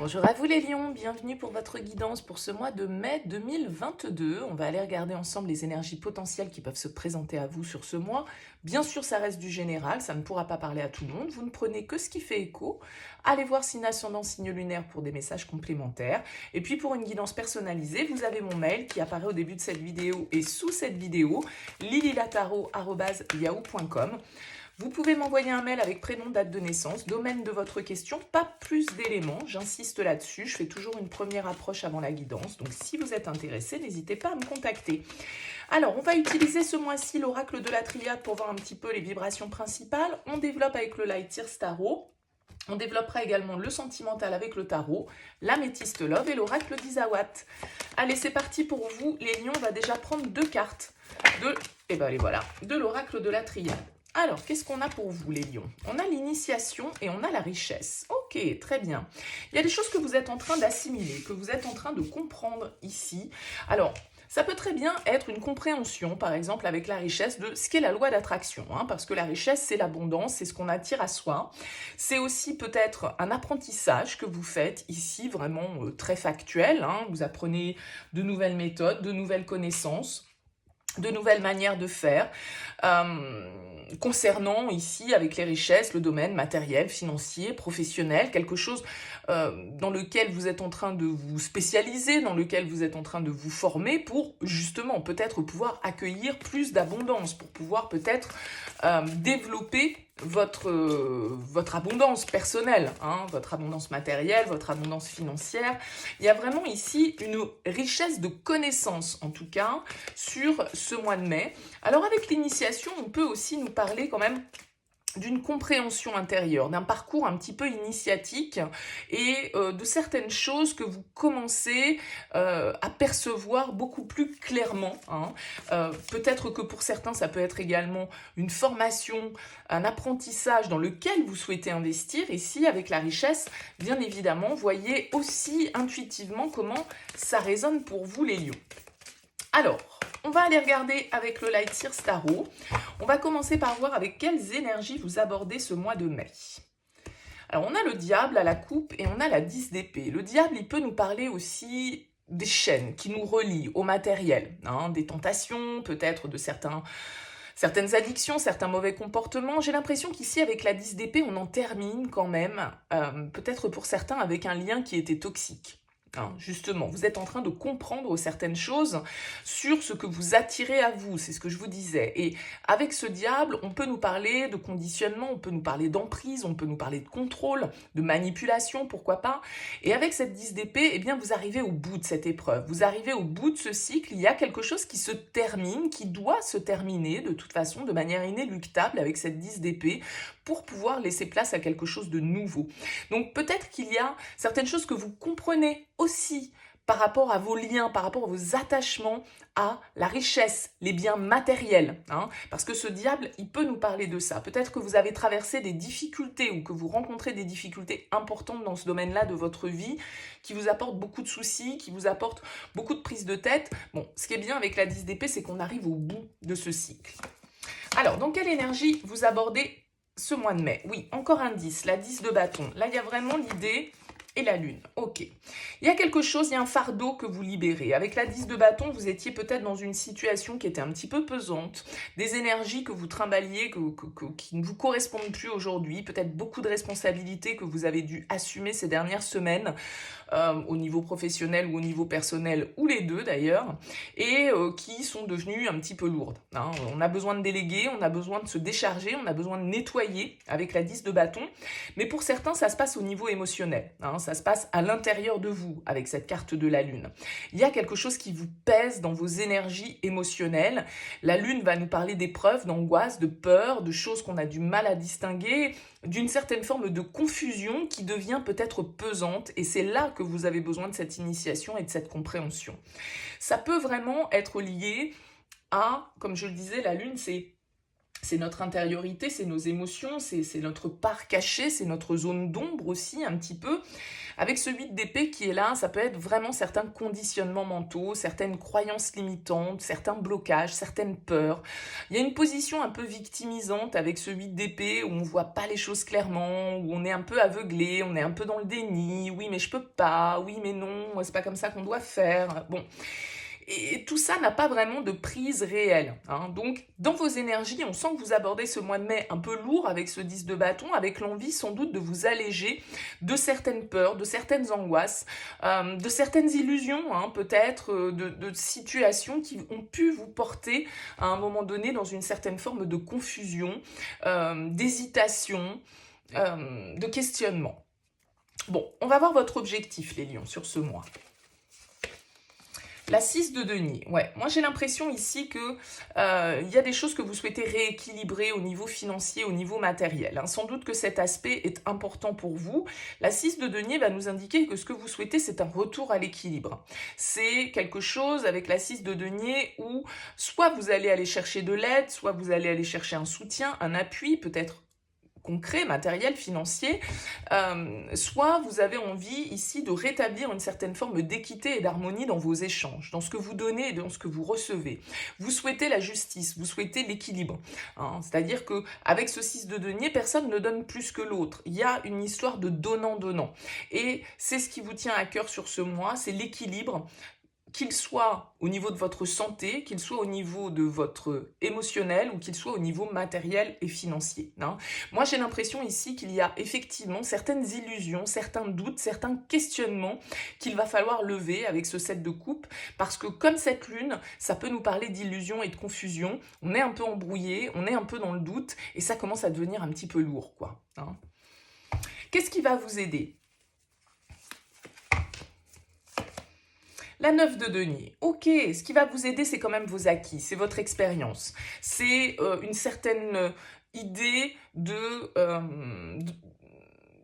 Bonjour à vous les lions, bienvenue pour votre guidance pour ce mois de mai 2022. On va aller regarder ensemble les énergies potentielles qui peuvent se présenter à vous sur ce mois. Bien sûr, ça reste du général, ça ne pourra pas parler à tout le monde. Vous ne prenez que ce qui fait écho. Allez voir signe ascendant, signe lunaire pour des messages complémentaires. Et puis pour une guidance personnalisée, vous avez mon mail qui apparaît au début de cette vidéo et sous cette vidéo, lililataro@yahoo.com. Vous pouvez m'envoyer un mail avec prénom, date de naissance, domaine de votre question, pas plus d'éléments, j'insiste là-dessus, je fais toujours une première approche avant la guidance, donc si vous êtes intéressé, n'hésitez pas à me contacter. Alors, on va utiliser ce mois-ci l'oracle de la Triade pour voir un petit peu les vibrations principales, on développe avec le Light Years Tarot, on développera également le sentimental avec le tarot, l'améthyste love et l'oracle d'Isawat. Allez, c'est parti pour vous, les lions, on va déjà prendre deux cartes de l'oracle de la Triade. Alors, qu'est-ce qu'on a pour vous, les lions? On a l'initiation et on a la richesse. Ok, très bien. Il y a des choses que vous êtes en train d'assimiler, que vous êtes en train de comprendre ici. Alors, ça peut très bien être une compréhension, par exemple, avec la richesse de ce qu'est la loi d'attraction, parce que la richesse, c'est l'abondance, c'est ce qu'on attire à soi. C'est aussi peut-être un apprentissage que vous faites ici, vraiment très factuel. Vous apprenez de nouvelles méthodes, de nouvelles connaissances, de nouvelles manières de faire, concernant ici, avec les richesses, le domaine matériel, financier, professionnel, quelque chose dans lequel vous êtes en train de vous spécialiser, dans lequel vous êtes en train de vous former pour justement peut-être pouvoir accueillir plus d'abondance, pour pouvoir peut-être développer votre abondance personnelle, votre abondance matérielle, votre abondance financière. Il y a vraiment ici une richesse de connaissances, en tout cas, sur ce mois de mai. Alors avec l'initiation, on peut aussi nous parler quand même d'une compréhension intérieure, d'un parcours un petit peu initiatique et de certaines choses que vous commencez à percevoir beaucoup plus clairement. Peut-être que pour certains, ça peut être également une formation, un apprentissage dans lequel vous souhaitez investir. Ici, avec la richesse, bien évidemment, voyez aussi intuitivement comment ça résonne pour vous, les lions. Alors, on va aller regarder avec le Light Years Tarot. On va commencer par voir avec quelles énergies vous abordez ce mois de mai. Alors, on a le diable à la coupe et on a la 10 d'épée. Le diable, il peut nous parler aussi des chaînes qui nous relient au matériel, des tentations, peut-être de certaines addictions, certains mauvais comportements. J'ai l'impression qu'ici, avec la 10 d'épée, on en termine quand même, peut-être pour certains, avec un lien qui était toxique. Justement, vous êtes en train de comprendre certaines choses sur ce que vous attirez à vous, c'est ce que je vous disais. Et avec ce diable, on peut nous parler de conditionnement, on peut nous parler d'emprise, on peut nous parler de contrôle, de manipulation, pourquoi pas. Et avec cette 10 d'épée, eh bien, vous arrivez au bout de cette épreuve, vous arrivez au bout de ce cycle, il y a quelque chose qui se termine, qui doit se terminer de toute façon, de manière inéluctable avec cette 10 d'épée, pour pouvoir laisser place à quelque chose de nouveau. Donc peut-être qu'il y a certaines choses que vous comprenez aussi par rapport à vos liens, par rapport à vos attachements à la richesse, les biens matériels. Parce que ce diable, il peut nous parler de ça. Peut-être que vous avez traversé des difficultés ou que vous rencontrez des difficultés importantes dans ce domaine-là de votre vie, qui vous apportent beaucoup de soucis, qui vous apportent beaucoup de prises de tête. Bon, ce qui est bien avec la 10 d'épée, c'est qu'on arrive au bout de ce cycle. Alors, dans quelle énergie vous abordez ce mois de mai? Oui, encore un 10, la 10 de bâton. Là, il y a vraiment l'idée et la lune. Ok. Il y a quelque chose, il y a un fardeau que vous libérez. Avec la 10 de bâton, vous étiez peut-être dans une situation qui était un petit peu pesante, des énergies que vous trimballiez, qui ne vous correspondent plus aujourd'hui, peut-être beaucoup de responsabilités que vous avez dû assumer ces dernières semaines, au niveau professionnel ou au niveau personnel, ou les deux d'ailleurs, et qui sont devenues un petit peu lourdes. On a besoin de déléguer, on a besoin de se décharger, on a besoin de nettoyer avec la 10 de bâton, mais pour certains, ça se passe au niveau émotionnel. Ça se passe à l'intérieur de vous avec cette carte de la lune. Il y a quelque chose qui vous pèse dans vos énergies émotionnelles. La lune va nous parler d'épreuves, d'angoisse, de peur, de choses qu'on a du mal à distinguer, d'une certaine forme de confusion qui devient peut-être pesante, et c'est là que vous avez besoin de cette initiation et de cette compréhension. Ça peut vraiment être lié à, comme je le disais, la lune, c'est C'est notre intériorité, c'est nos émotions, c'est notre part cachée, c'est notre zone d'ombre aussi un petit peu. Avec ce 8 d'épée qui est là, ça peut être vraiment certains conditionnements mentaux, certaines croyances limitantes, certains blocages, certaines peurs. Il y a une position un peu victimisante avec ce 8 d'épée où on voit pas les choses clairement, où on est un peu aveuglé, on est un peu dans le déni. Oui, mais je peux pas. Oui, mais non, c'est pas comme ça qu'on doit faire. Bon. Et tout ça n'a pas vraiment de prise réelle, hein. Donc, dans vos énergies, on sent que vous abordez ce mois de mai un peu lourd avec ce 10 de bâton, avec l'envie sans doute de vous alléger de certaines peurs, de certaines angoisses, de certaines illusions, hein, peut-être, de situations qui ont pu vous porter à un moment donné dans une certaine forme de confusion, d'hésitation, de questionnement. Bon, on va voir votre objectif, les lions, sur ce mois. La 6 de denier, ouais. Moi, j'ai l'impression ici que il y a des choses que vous souhaitez rééquilibrer au niveau financier, au niveau matériel, hein. Sans doute que cet aspect est important pour vous. La 6 de denier va nous indiquer que ce que vous souhaitez, c'est un retour à l'équilibre. C'est quelque chose avec la 6 de denier où soit vous allez aller chercher de l'aide, soit vous allez aller chercher un soutien, un appui, peut-être concret, matériel, financier, soit vous avez envie ici de rétablir une certaine forme d'équité et d'harmonie dans vos échanges, dans ce que vous donnez et dans ce que vous recevez. Vous souhaitez la justice, vous souhaitez l'équilibre, hein. C'est-à-dire que avec ce 6 de denier, personne ne donne plus que l'autre. Il y a une histoire de donnant-donnant. Et c'est ce qui vous tient à cœur sur ce mois, c'est l'équilibre, qu'il soit au niveau de votre santé, qu'il soit au niveau de votre émotionnel ou qu'il soit au niveau matériel et financier, hein. Moi, j'ai l'impression ici qu'il y a effectivement certaines illusions, certains doutes, certains questionnements qu'il va falloir lever avec ce 7 de coupe, parce que comme cette lune, ça peut nous parler d'illusions et de confusion, on est un peu embrouillé, on est un peu dans le doute, et ça commence à devenir un petit peu lourd, quoi, hein. Qu'est-ce qui va vous aider ? La 9 de denier, ok, ce qui va vous aider, c'est quand même vos acquis, c'est votre expérience, c'est une certaine idée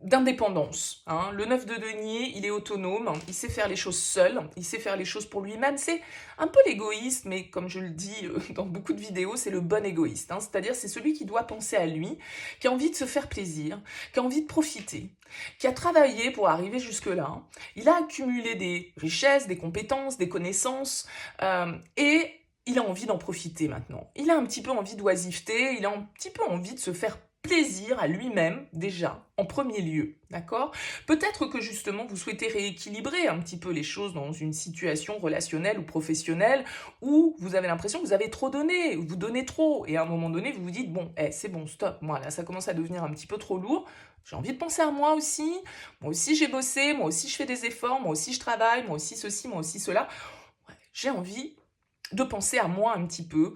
d'indépendance, hein. Le 9 de denier, il est autonome, il sait faire les choses seul, il sait faire les choses pour lui-même. C'est un peu l'égoïste, mais comme je le dis dans beaucoup de vidéos, c'est le bon égoïste, hein. C'est-à-dire c'est celui qui doit penser à lui, qui a envie de se faire plaisir, qui a envie de profiter, qui a travaillé pour arriver jusque-là. Il a accumulé des richesses, des compétences, des connaissances, et il a envie d'en profiter maintenant. Il a un petit peu envie d'oisiveté, il a un petit peu envie de se faire plaisir à lui-même déjà, en premier lieu, d'accord ? Peut-être que justement vous souhaitez rééquilibrer un petit peu les choses dans une situation relationnelle ou professionnelle où vous avez l'impression que vous avez trop donné, vous donnez trop, et à un moment donné vous vous dites bon, c'est bon, stop, moi là ça commence à devenir un petit peu trop lourd, j'ai envie de penser à moi aussi j'ai bossé, moi aussi je fais des efforts, moi aussi je travaille, moi aussi ceci, moi aussi cela, ouais, j'ai envie de penser à moi un petit peu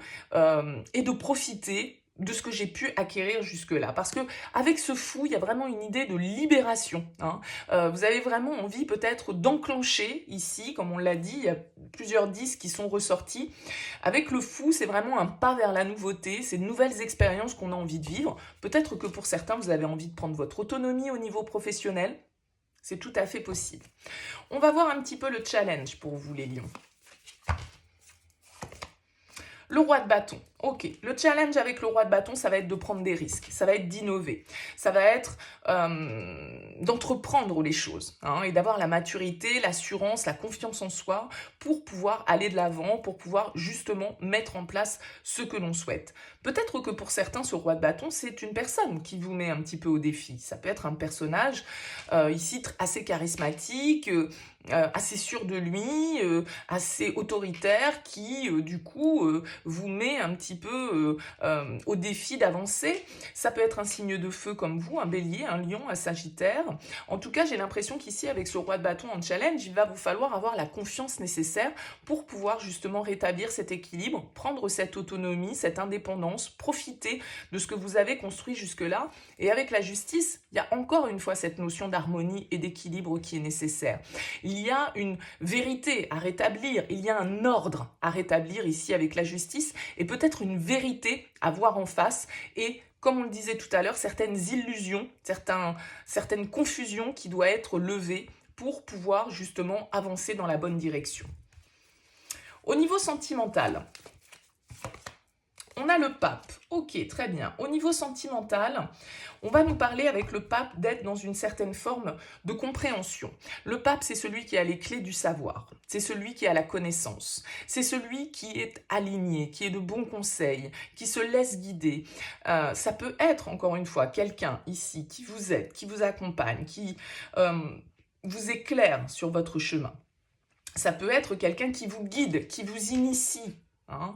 et de profiter de ce que j'ai pu acquérir jusque-là. Parce que avec ce fou, il y a vraiment une idée de libération, hein. Vous avez vraiment envie peut-être d'enclencher ici, comme on l'a dit, il y a plusieurs 10 qui sont ressortis. Avec le fou, c'est vraiment un pas vers la nouveauté, c'est de nouvelles expériences qu'on a envie de vivre. Peut-être que pour certains, vous avez envie de prendre votre autonomie au niveau professionnel. C'est tout à fait possible. On va voir un petit peu le challenge pour vous, les lions. Le roi de bâton, ok. Le challenge avec le roi de bâton, ça va être de prendre des risques, ça va être d'innover, ça va être d'entreprendre les choses, hein, et d'avoir la maturité, l'assurance, la confiance en soi pour pouvoir aller de l'avant, pour pouvoir justement mettre en place ce que l'on souhaite. Peut-être que pour certains, ce roi de bâton, c'est une personne qui vous met un petit peu au défi. Ça peut être un personnage ici assez charismatique, assez sûr de lui, assez autoritaire, qui du coup vous met un petit peu au défi d'avancer. Ça peut être un signe de feu comme vous, un bélier, un lion, un sagittaire. En tout cas, j'ai l'impression qu'ici, avec ce roi de bâton en challenge, il va vous falloir avoir la confiance nécessaire pour pouvoir justement rétablir cet équilibre, prendre cette autonomie, cette indépendance, profiter de ce que vous avez construit jusque-là. Et avec la justice, il y a encore une fois cette notion d'harmonie et d'équilibre qui est nécessaire. Il y a une vérité à rétablir, il y a un ordre à rétablir ici avec la justice et peut-être une vérité à voir en face et, comme on le disait tout à l'heure, certaines illusions, certaines confusions qui doivent être levées pour pouvoir justement avancer dans la bonne direction. Au niveau sentimental, on a le pape. Ok, très bien. Au niveau sentimental, on va nous parler avec le pape d'être dans une certaine forme de compréhension. Le pape, c'est celui qui a les clés du savoir, c'est celui qui a la connaissance, c'est celui qui est aligné, qui est de bons conseils, qui se laisse guider. Ça peut être, encore une fois, quelqu'un ici qui vous aide, qui vous accompagne, qui vous éclaire sur votre chemin. Ça peut être quelqu'un qui vous guide, qui vous initie.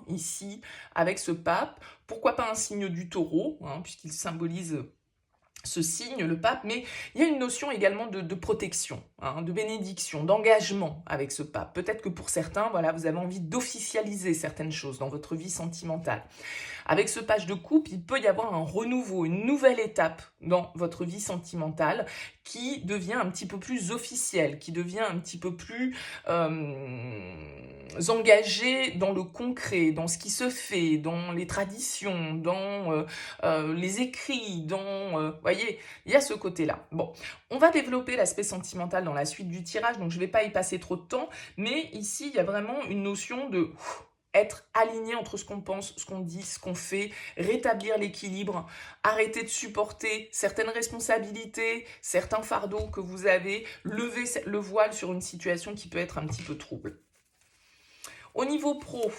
Ici, avec ce pape, pourquoi pas un signe du taureau, puisqu'il symbolise ce signe, le pape, mais il y a une notion également de protection, de bénédiction, d'engagement avec ce pape. Peut-être que pour certains, voilà, vous avez envie d'officialiser certaines choses dans votre vie sentimentale. Avec ce page de coupe, il peut y avoir un renouveau, une nouvelle étape dans votre vie sentimentale qui devient un petit peu plus officielle, qui devient un petit peu plus engagée dans le concret, dans ce qui se fait, dans les traditions, dans les écrits, voyez, il y a ce côté-là. Bon, on va développer l'aspect sentimental dans la suite du tirage, donc je ne vais pas y passer trop de temps, mais ici, il y a vraiment une notion de être aligné entre ce qu'on pense, ce qu'on dit, ce qu'on fait, rétablir l'équilibre, arrêter de supporter certaines responsabilités, certains fardeaux que vous avez, lever le voile sur une situation qui peut être un petit peu trouble. Au niveau pro,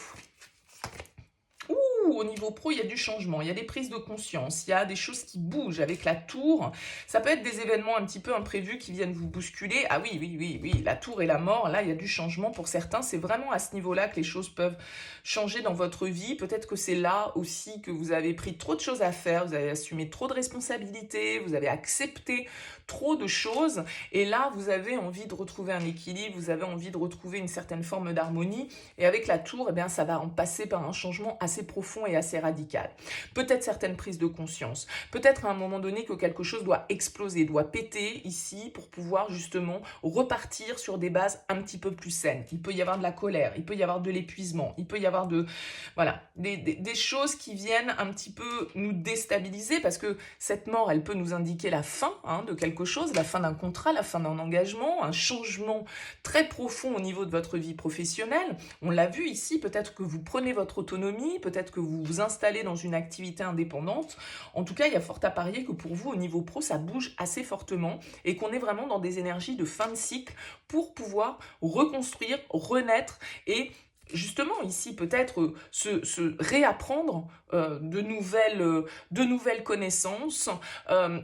il y a du changement, il y a des prises de conscience, il y a des choses qui bougent avec la tour. Ça peut être des événements un petit peu imprévus qui viennent vous bousculer. Ah oui, la tour et la mort, là, il y a du changement pour certains. C'est vraiment à ce niveau-là que les choses peuvent changer dans votre vie. Peut-être que c'est là aussi que vous avez pris trop de choses à faire, vous avez assumé trop de responsabilités, vous avez accepté trop de choses. Et là, vous avez envie de retrouver un équilibre, vous avez envie de retrouver une certaine forme d'harmonie. Et avec la tour, eh bien, ça va en passer par un changement assez profond et assez radical. Peut-être certaines prises de conscience, peut-être à un moment donné que quelque chose doit exploser, doit péter ici pour pouvoir justement repartir sur des bases un petit peu plus saines. Il peut y avoir de la colère, il peut y avoir de l'épuisement, il peut y avoir des choses qui viennent un petit peu nous déstabiliser parce que cette mort, elle peut nous indiquer la fin de quelque chose, la fin d'un contrat, la fin d'un engagement, un changement très profond au niveau de votre vie professionnelle. On l'a vu ici, peut-être que vous prenez votre autonomie, peut-être que vous vous installez dans une activité indépendante. En tout cas, il y a fort à parier que pour vous, au niveau pro, ça bouge assez fortement et qu'on est vraiment dans des énergies de fin de cycle pour pouvoir reconstruire, renaître et justement ici peut-être se réapprendre de nouvelles connaissances,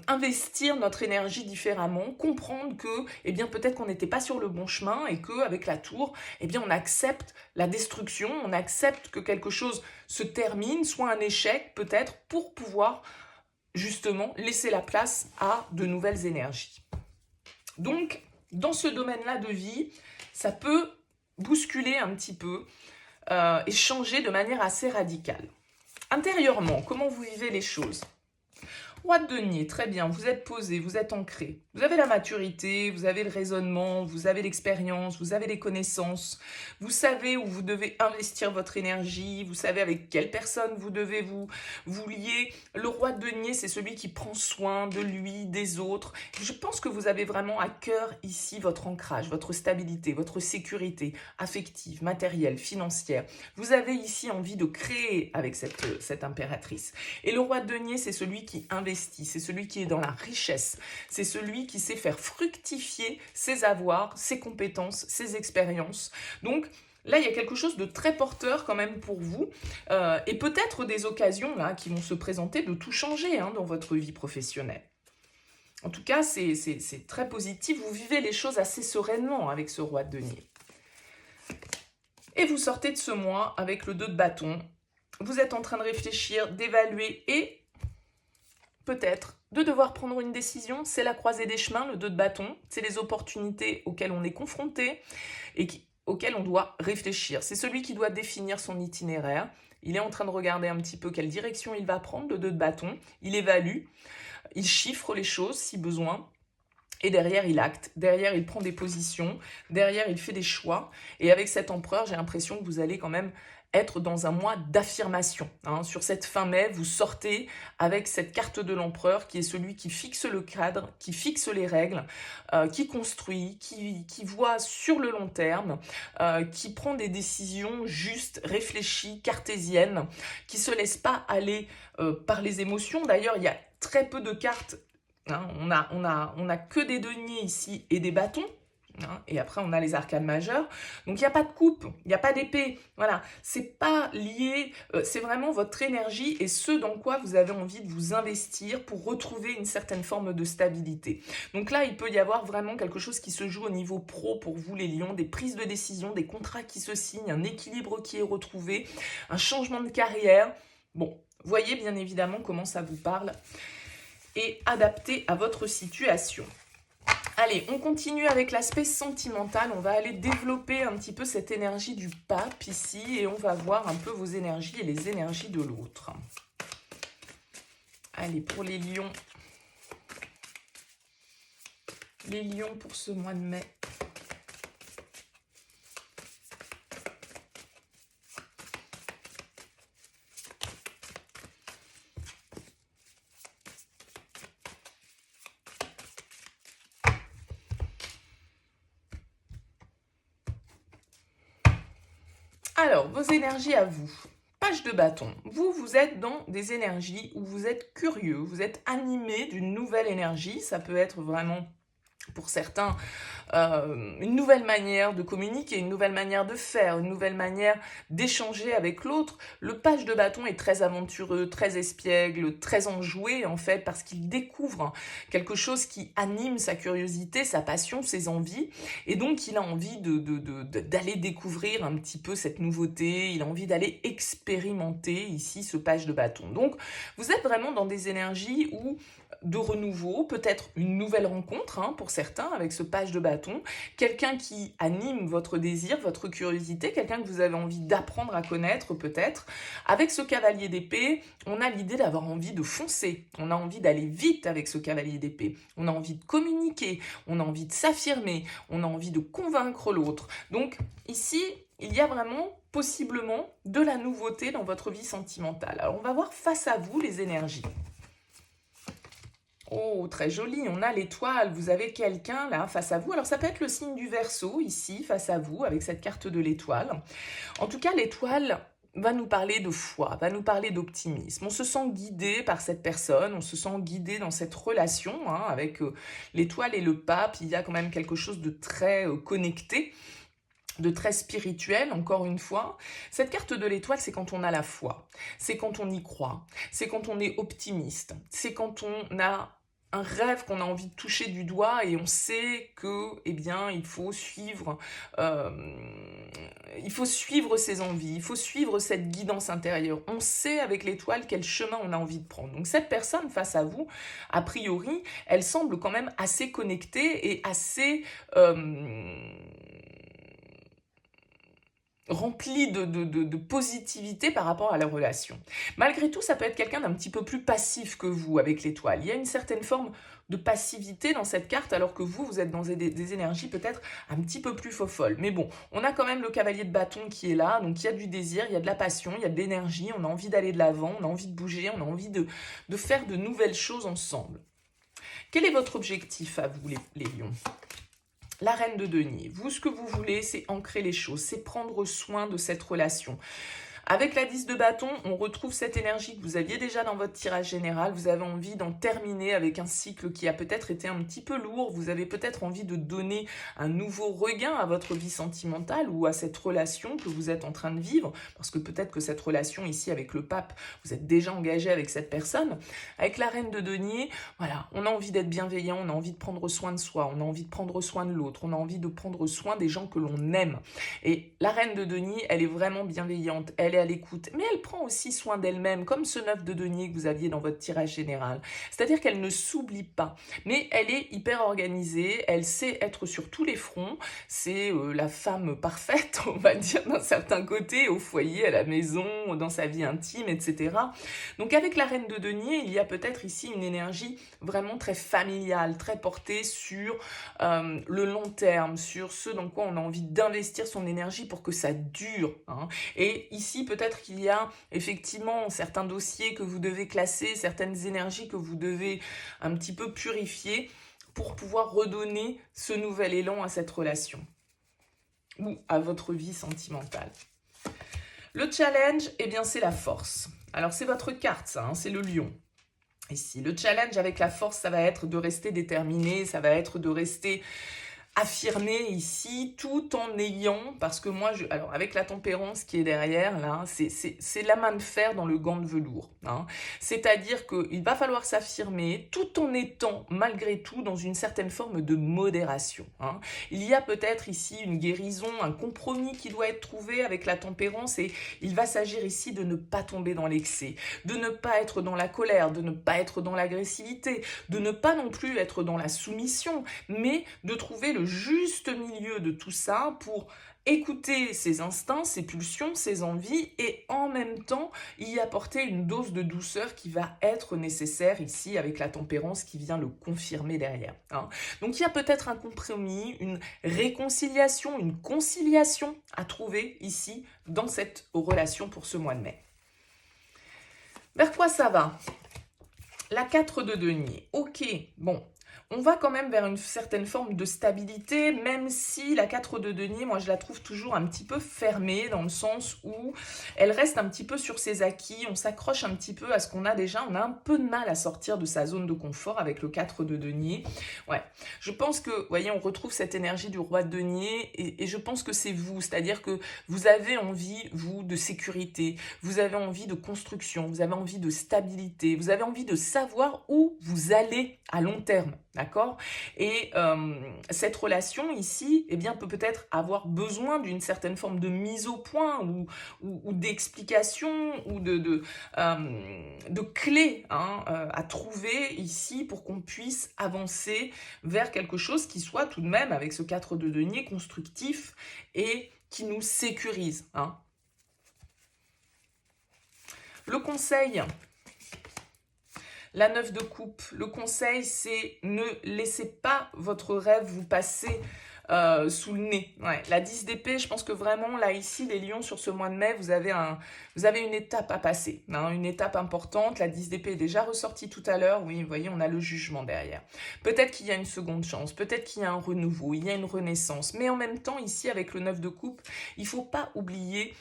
investir notre énergie différemment, comprendre que eh bien peut-être qu'on n'était pas sur le bon chemin et qu'avec la tour, eh bien on accepte la destruction, on accepte que quelque chose se termine, soit un échec peut-être, pour pouvoir justement laisser la place à de nouvelles énergies. Donc dans ce domaine-là de vie, ça peut bousculer un petit peu et changer de manière assez radicale. Intérieurement, comment vous vivez les choses ? Roi de denier, très bien, vous êtes posé, vous êtes ancré. Vous avez la maturité, vous avez le raisonnement, vous avez l'expérience, vous avez les connaissances. Vous savez où vous devez investir votre énergie, vous savez avec quelle personne vous devez vous lier. Le roi de denier, c'est celui qui prend soin de lui, des autres. Je pense que vous avez vraiment à cœur ici votre ancrage, votre stabilité, votre sécurité affective, matérielle, financière. Vous avez ici envie de créer avec cette impératrice. Et le roi de denier, c'est celui qui investit, c'est celui qui est dans la richesse, c'est celui qui sait faire fructifier ses avoirs, ses compétences, ses expériences. Donc, là, il y a quelque chose de très porteur quand même pour vous et peut-être des occasions là, qui vont se présenter de tout changer dans votre vie professionnelle. En tout cas, c'est très positif. Vous vivez les choses assez sereinement avec ce roi de denier. Et vous sortez de ce mois avec le 2 de bâton. Vous êtes en train de réfléchir, d'évaluer et peut-être de devoir prendre une décision. C'est la croisée des chemins, le 2 de bâton. C'est les opportunités auxquelles on est confronté et auxquelles on doit réfléchir. C'est celui qui doit définir son itinéraire. Il est en train de regarder un petit peu quelle direction il va prendre, le 2 de bâton. Il évalue, il chiffre les choses si besoin. Et derrière, il acte, derrière, il prend des positions, derrière, il fait des choix. Et avec cet empereur, j'ai l'impression que vous allez quand même être dans un mois d'affirmation. Hein. Sur cette fin mai, vous sortez avec cette carte de l'empereur qui est celui qui fixe le cadre, qui fixe les règles, qui construit, qui voit sur le long terme, qui prend des décisions justes, réfléchies, cartésiennes, qui ne se laisse pas aller par les émotions. D'ailleurs, il y a très peu de cartes. Hein, on a que des deniers ici et des bâtons. Hein, et après, on a les arcanes majeures. Donc, il n'y a pas de coupe, il n'y a pas d'épée. Voilà, c'est pas lié, c'est vraiment votre énergie et ce dans quoi vous avez envie de vous investir pour retrouver une certaine forme de stabilité. Donc là, il peut y avoir vraiment quelque chose qui se joue au niveau pro pour vous, les lions, des prises de décision, des contrats qui se signent, un équilibre qui est retrouvé, un changement de carrière. Bon, voyez bien évidemment comment ça vous parle et adapté à votre situation. Allez, on continue avec l'aspect sentimental. On va aller développer un petit peu cette énergie du pape ici et on va voir un peu vos énergies et les énergies de l'autre. Allez, pour les lions. Les lions pour ce mois de mai. Alors, vos énergies à vous. Page de bâton. Vous êtes dans des énergies où vous êtes curieux, vous êtes animé d'une nouvelle énergie. Ça peut être vraiment, pour certains, une nouvelle manière de communiquer, une nouvelle manière de faire, une nouvelle manière d'échanger avec l'autre. Le page de bâton est très aventureux, très espiègle, très enjoué en fait, parce qu'il découvre quelque chose qui anime sa curiosité, sa passion, ses envies, et donc il a envie d'aller découvrir un petit peu cette nouveauté, il a envie d'aller expérimenter ici ce page de bâton. Donc vous êtes vraiment dans des énergies où de renouveau, peut-être une nouvelle rencontre hein, pour certains avec ce page de bâton, quelqu'un qui anime votre désir, votre curiosité, quelqu'un que vous avez envie d'apprendre à connaître peut-être. Avec ce cavalier d'épée, on a l'idée d'avoir envie de foncer, on a envie d'aller vite avec ce cavalier d'épée, on a envie de communiquer, on a envie de s'affirmer, on a envie de convaincre l'autre. Donc ici, il y a vraiment possiblement de la nouveauté dans votre vie sentimentale. Alors on va voir face à vous les énergies. Oh, très joli, on a l'étoile, vous avez quelqu'un là face à vous. Alors ça peut être le signe du Verseau ici face à vous avec cette carte de l'étoile. En tout cas, l'étoile va nous parler de foi, va nous parler d'optimisme. On se sent guidé par cette personne, on se sent guidé dans cette relation hein, avec l'étoile et le pape. Il y a quand même quelque chose de très connecté, de très spirituel, encore une fois. Cette carte de l'étoile, c'est quand on a la foi, c'est quand on y croit, c'est quand on est optimiste, c'est quand on a un rêve qu'on a envie de toucher du doigt et on sait que, eh bien, il faut suivre ses envies, il faut suivre cette guidance intérieure. On sait avec l'étoile quel chemin on a envie de prendre. Donc cette personne face à vous, a priori, elle semble quand même assez connectée et assez rempli de positivité par rapport à la relation. Malgré tout, ça peut être quelqu'un d'un petit peu plus passif que vous avec l'étoile. Il y a une certaine forme de passivité dans cette carte, alors que vous êtes dans des énergies peut-être un petit peu plus folles. Mais bon, on a quand même le cavalier de bâton qui est là, donc il y a du désir, il y a de la passion, il y a de l'énergie, on a envie d'aller de l'avant, on a envie de bouger, on a envie de faire de nouvelles choses ensemble. Quel est votre objectif à vous, les lions ? La reine de denier, vous, ce que vous voulez, c'est ancrer les choses, c'est prendre soin de cette relation. Avec la 10 de bâton, on retrouve cette énergie que vous aviez déjà dans votre tirage général. Vous avez envie d'en terminer avec un cycle qui a peut-être été un petit peu lourd. Vous avez peut-être envie de donner un nouveau regain à votre vie sentimentale ou à cette relation que vous êtes en train de vivre. Parce que peut-être que cette relation ici avec le pape, vous êtes déjà engagé avec cette personne. Avec la reine de denier, voilà, on a envie d'être bienveillant, on a envie de prendre soin de soi, on a envie de prendre soin de l'autre, on a envie de prendre soin des gens que l'on aime. Et la reine de denier, elle est vraiment bienveillante. Elle est à l'écoute, mais elle prend aussi soin d'elle-même, comme ce 9 de denier que vous aviez dans votre tirage général. C'est-à-dire qu'elle ne s'oublie pas, mais elle est hyper organisée, elle sait être sur tous les fronts, c'est la femme parfaite, on va dire, d'un certain côté, au foyer, à la maison, dans sa vie intime, etc. Donc avec la reine de denier, il y a peut-être ici une énergie vraiment très familiale, très portée sur le long terme, sur ce dans quoi on a envie d'investir son énergie pour que ça dure, hein. Et ici, peut-être qu'il y a effectivement certains dossiers que vous devez classer, certaines énergies que vous devez un petit peu purifier pour pouvoir redonner ce nouvel élan à cette relation ou à votre vie sentimentale. Le challenge, eh bien, c'est la force. Alors, c'est votre carte, ça, hein, c'est le lion. Ici, le challenge avec la force, ça va être de rester déterminé, ça va être de rester affirmé ici, tout en ayant, parce que moi, alors avec la tempérance qui est derrière, là, c'est la main de fer dans le gant de velours, hein. C'est-à-dire qu'il va falloir s'affirmer tout en étant, malgré tout, dans une certaine forme de modération, hein. Il y a peut-être ici une guérison, un compromis qui doit être trouvé avec la tempérance, et il va s'agir ici de ne pas tomber dans l'excès, de ne pas être dans la colère, de ne pas être dans l'agressivité, de ne pas non plus être dans la soumission, mais de trouver le juste milieu de tout ça pour écouter ses instincts, ses pulsions, ses envies et en même temps y apporter une dose de douceur qui va être nécessaire ici avec la tempérance qui vient le confirmer derrière, hein. Donc il y a peut-être un compromis, une réconciliation, une conciliation à trouver ici dans cette relation pour ce mois de mai. Vers quoi ça va? La 4 de denier. Ok, bon. On va quand même vers une certaine forme de stabilité, même si la 4 de denier, moi je la trouve toujours un petit peu fermée, dans le sens où elle reste un petit peu sur ses acquis, on s'accroche un petit peu à ce qu'on a déjà, on a un peu de mal à sortir de sa zone de confort avec le 4 de denier. Ouais, je pense que, vous voyez, on retrouve cette énergie du roi de denier, et je pense que c'est vous, c'est-à-dire que vous avez envie, vous, de sécurité, vous avez envie de construction, vous avez envie de stabilité, vous avez envie de savoir où vous allez à long terme. D'accord? Et cette relation ici, eh bien, peut peut-être avoir besoin d'une certaine forme de mise au point ou d'explication ou de clés, hein, à trouver ici pour qu'on puisse avancer vers quelque chose qui soit tout de même, avec ce 4 de denier, constructif et qui nous sécurise, hein. Le conseil... La 9 de coupe, le conseil, c'est ne laissez pas votre rêve vous passer sous le nez. Ouais. La 10 d'épée, je pense que vraiment, là, ici, les lions, sur ce mois de mai, vous avez une étape à passer, hein, une étape importante. La 10 d'épée est déjà ressortie tout à l'heure. Oui, vous voyez, on a le jugement derrière. Peut-être qu'il y a une seconde chance, peut-être qu'il y a un renouveau, il y a une renaissance. Mais en même temps, ici, avec le 9 de coupe, il ne faut pas oublier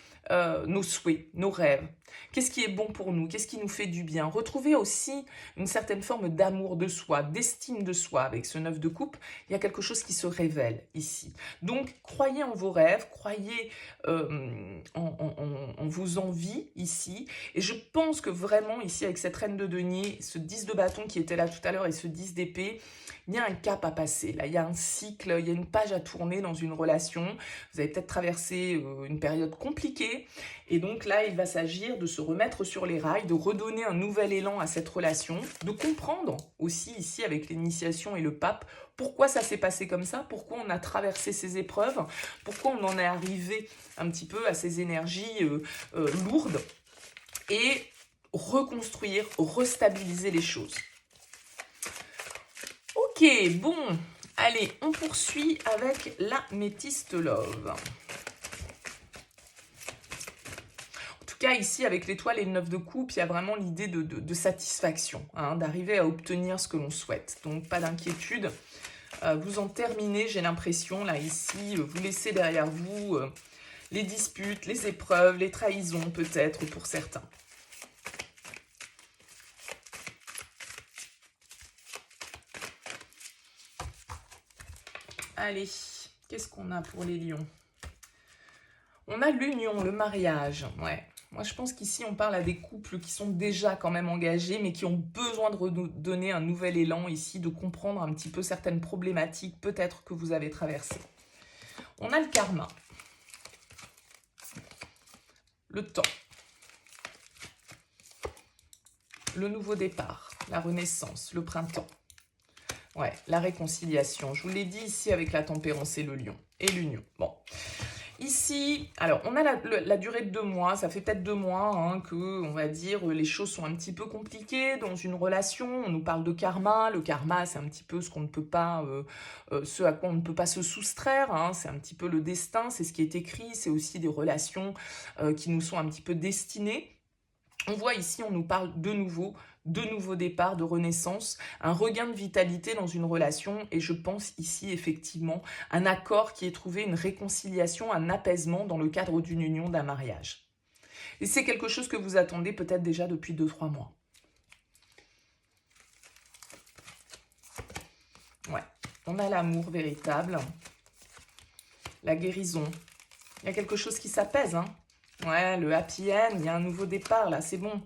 nos souhaits, nos rêves. Qu'est-ce qui est bon pour nous? Qu'est-ce qui nous fait du bien? Retrouver aussi une certaine forme d'amour de soi, d'estime de soi. Avec ce 9 de coupe, il y a quelque chose qui se révèle ici. Donc, croyez en vos rêves, croyez en vos envies ici. Et je pense que vraiment, ici, avec cette reine de denier, ce 10 de bâton qui était là tout à l'heure et ce 10 d'épée, il y a un cap à passer. Là, il y a un cycle, il y a une page à tourner dans une relation. Vous avez peut-être traversé une période compliquée. Et donc là, il va s'agir de se remettre sur les rails, de redonner un nouvel élan à cette relation, de comprendre aussi ici avec l'initiation et le pape, pourquoi ça s'est passé comme ça, pourquoi on a traversé ces épreuves, pourquoi on en est arrivé un petit peu à ces énergies lourdes, et reconstruire, restabiliser les choses. Ok, bon, allez, on poursuit avec la Métiste Love. En tout cas, ici, avec l'étoile et le 9 de coupe, il y a vraiment l'idée de satisfaction, hein, d'arriver à obtenir ce que l'on souhaite. Donc, pas d'inquiétude. Vous en terminez, j'ai l'impression, là, ici, vous laissez derrière vous les disputes, les épreuves, les trahisons, peut-être, pour certains. Allez, qu'est-ce qu'on a pour les lions? On a l'union, le mariage, ouais. Moi, je pense qu'ici, on parle à des couples qui sont déjà quand même engagés, mais qui ont besoin de redonner un nouvel élan ici, de comprendre un petit peu certaines problématiques, peut-être, que vous avez traversées. On a le karma. Le temps. le nouveau départ, la renaissance, le printemps. Ouais, la réconciliation. Je vous l'ai dit ici avec la tempérance et le lion. Et l'union. Bon. Ici, alors, on a la durée de 2 mois. Ça fait peut-être 2 mois hein, que, on va dire, les choses sont un petit peu compliquées dans une relation. On nous parle de karma. Le karma, c'est un petit peu ce qu'on ne peut pas, ce à quoi on ne peut pas se soustraire. Hein. C'est un petit peu le destin. C'est ce qui est écrit. C'est aussi des relations qui nous sont un petit peu destinées. On voit ici, on nous parle de nouveau départ, de renaissance, un regain de vitalité dans une relation et je pense ici effectivement un accord qui est trouvé, une réconciliation, un apaisement dans le cadre d'une union, d'un mariage. Et c'est quelque chose que vous attendez peut-être déjà depuis 2-3 mois. Ouais, on a l'amour véritable, la guérison. Il y a quelque chose qui s'apaise, hein. Ouais, le happy end, il y a un nouveau départ là, c'est bon.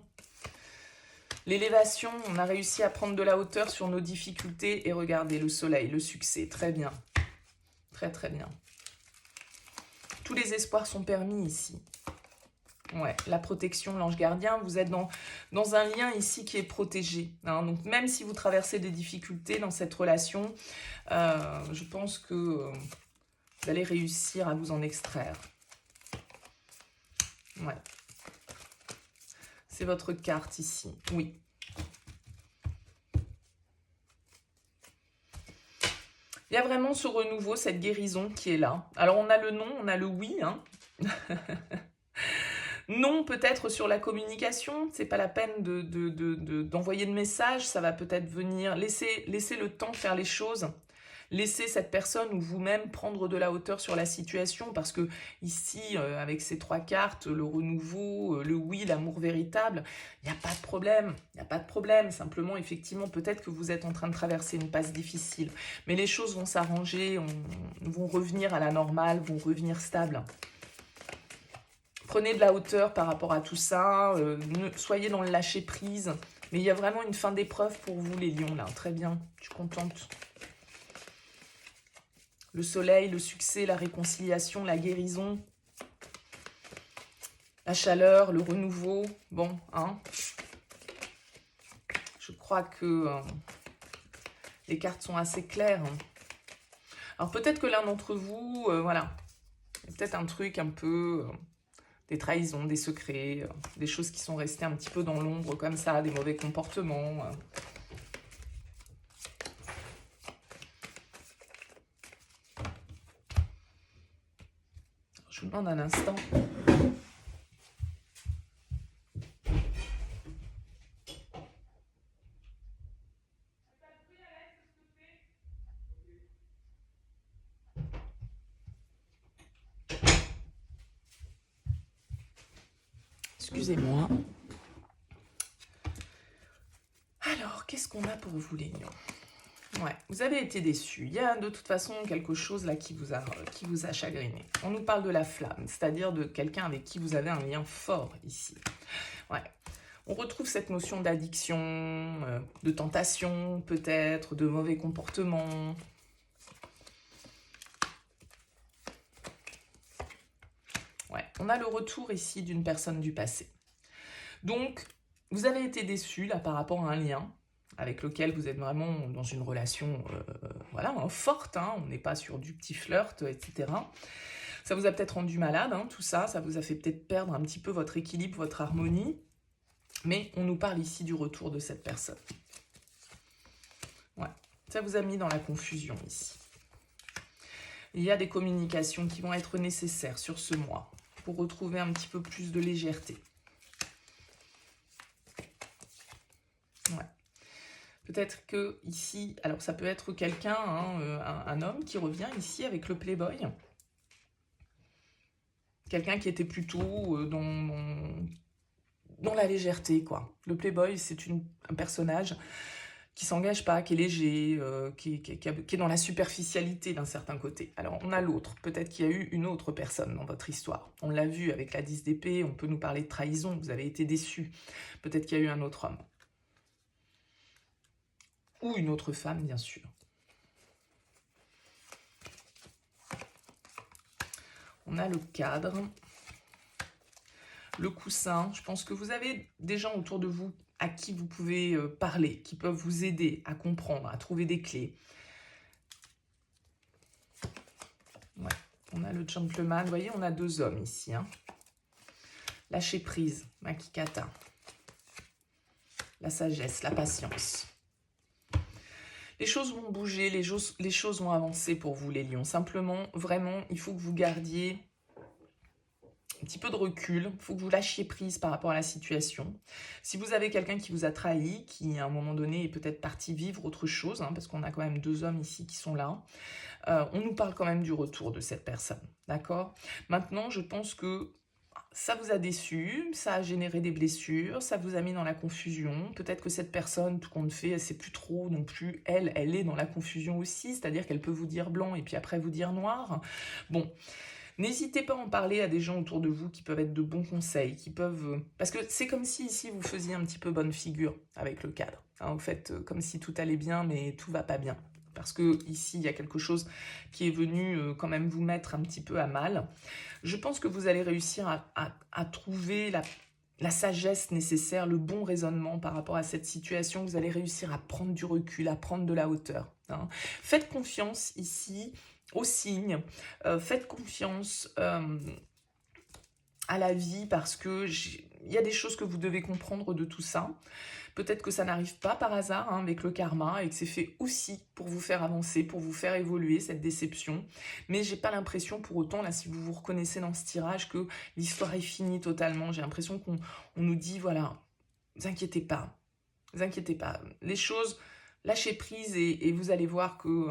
L'élévation, on a réussi à prendre de la hauteur sur nos difficultés et regardez le soleil, le succès, très bien. Très très bien. Tous les espoirs sont permis ici. Ouais, la protection, l'ange gardien, vous êtes dans un lien ici qui est protégé. Hein. Donc même si vous traversez des difficultés dans cette relation, je pense que vous allez réussir à vous en extraire. Ouais. C'est votre carte ici, oui. Il y a vraiment ce renouveau, cette guérison qui est là. Alors on a le non, on a le oui. Hein. Non, peut-être sur la communication, c'est pas la peine d'envoyer de messages, ça va peut-être venir. Laissez le temps faire les choses. Laissez cette personne ou vous-même prendre de la hauteur sur la situation parce que ici, avec ces 3 cartes, le renouveau, le oui, l'amour véritable, il n'y a pas de problème. Il n'y a pas de problème. Simplement, effectivement, peut-être que vous êtes en train de traverser une passe difficile. Mais les choses vont s'arranger, vont revenir à la normale, vont revenir stables. Prenez de la hauteur par rapport à tout ça. Soyez dans le lâcher-prise. Mais il y a vraiment une fin d'épreuve pour vous, les lions, là. Très bien, je suis contente. Le soleil, le succès, la réconciliation, la guérison, la chaleur, le renouveau. Bon, hein. Je crois que les cartes sont assez claires. Alors peut-être que l'un d'entre vous, voilà, il y a peut-être un truc un peu, des trahisons, des secrets, des choses qui sont restées un petit peu dans l'ombre comme ça, des mauvais comportements. Je vous demande un instant. Excusez-moi. Alors, qu'est-ce qu'on a pour vous, les lions? Ouais, vous avez été déçus. Il y a de toute façon quelque chose là qui vous a chagriné. On nous parle de la flamme, c'est-à-dire de quelqu'un avec qui vous avez un lien fort ici. Ouais. On retrouve cette notion d'addiction, de tentation peut-être, de mauvais comportements. Ouais, on a le retour ici d'une personne du passé. Donc, vous avez été déçus là par rapport à un lien avec lequel vous êtes vraiment dans une relation voilà, hein, forte, hein, on n'est pas sur du petit flirt, etc. Ça vous a peut-être rendu malade, hein, tout ça, ça vous a fait peut-être perdre un petit peu votre équilibre, votre harmonie, mais on nous parle ici du retour de cette personne. Ouais, ça vous a mis dans la confusion ici. Il y a des communications qui vont être nécessaires sur ce mois pour retrouver un petit peu plus de légèreté. Ouais. Peut-être que ici, alors ça peut être quelqu'un, hein, un homme qui revient ici avec le playboy. Quelqu'un qui était plutôt dans la légèreté, quoi. Le playboy, c'est un personnage qui s'engage pas, qui est léger, qui est dans la superficialité d'un certain côté. Alors, on a l'autre. Peut-être qu'il y a eu une autre personne dans votre histoire. On l'a vu avec la 10 d'épée, on peut nous parler de trahison, vous avez été déçus. Peut-être qu'il y a eu un autre homme. Ou une autre femme, bien sûr. On a le cadre, le coussin. Je pense que vous avez des gens autour de vous à qui vous pouvez parler, qui peuvent vous aider à comprendre, à trouver des clés. Ouais. On a le gentleman, vous voyez, on a 2 hommes ici. Hein. Lâcher prise, Makikata. La sagesse, la patience. Les choses vont bouger, les choses vont avancer pour vous, les lions. Simplement, vraiment, il faut que vous gardiez un petit peu de recul. Il faut que vous lâchiez prise par rapport à la situation. Si vous avez quelqu'un qui vous a trahi, qui à un moment donné est peut-être parti vivre autre chose, hein, parce qu'on a quand même 2 hommes ici qui sont là, on nous parle quand même du retour de cette personne, d'accord? Maintenant, je pense que ça vous a déçu, ça a généré des blessures, ça vous a mis dans la confusion. Peut-être que cette personne, tout compte fait, elle ne sait plus trop non plus. Elle est dans la confusion aussi, c'est-à-dire qu'elle peut vous dire blanc et puis après vous dire noir. Bon, n'hésitez pas à en parler à des gens autour de vous qui peuvent être de bons conseils, qui peuvent... Parce que c'est comme si ici vous faisiez un petit peu bonne figure avec le cadre. Hein, vous faites comme si tout allait bien, mais tout va pas bien. Parce que ici, il y a quelque chose qui est venu quand même vous mettre un petit peu à mal. Je pense que vous allez réussir à trouver la sagesse nécessaire, le bon raisonnement par rapport à cette situation. Vous allez réussir à prendre du recul, à prendre de la hauteur. Hein. Faites confiance ici aux signes. Faites confiance à la vie parce que il y a des choses que vous devez comprendre de tout ça. Peut-être que ça n'arrive pas par hasard hein, avec le karma et que c'est fait aussi pour vous faire avancer, pour vous faire évoluer cette déception. Mais j'ai pas l'impression pour autant, là, si vous vous reconnaissez dans ce tirage, que l'histoire est finie totalement. J'ai l'impression qu'on nous dit, voilà, ne vous inquiétez pas, les choses... Lâchez prise et vous allez voir que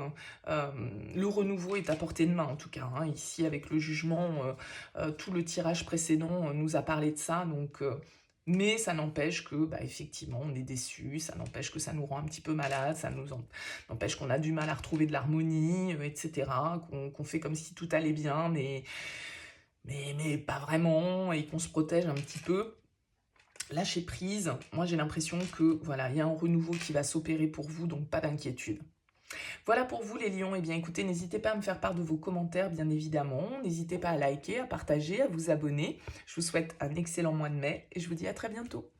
le renouveau est à portée de main, en tout cas. Hein. Ici, avec le jugement, tout le tirage précédent nous a parlé de ça. Donc, mais ça n'empêche que, bah, effectivement, on est déçu. Ça n'empêche que ça nous rend un petit peu malade. Ça nous empêche qu'on a du mal à retrouver de l'harmonie, etc. Qu'on fait comme si tout allait bien, mais pas vraiment. Et qu'on se protège un petit peu. Lâcher prise, moi j'ai l'impression que voilà, il y a un renouveau qui va s'opérer pour vous, donc pas d'inquiétude. Voilà pour vous les lions, et bien écoutez, n'hésitez pas à me faire part de vos commentaires bien évidemment, n'hésitez pas à liker, à partager, à vous abonner. Je vous souhaite un excellent mois de mai et je vous dis à très bientôt.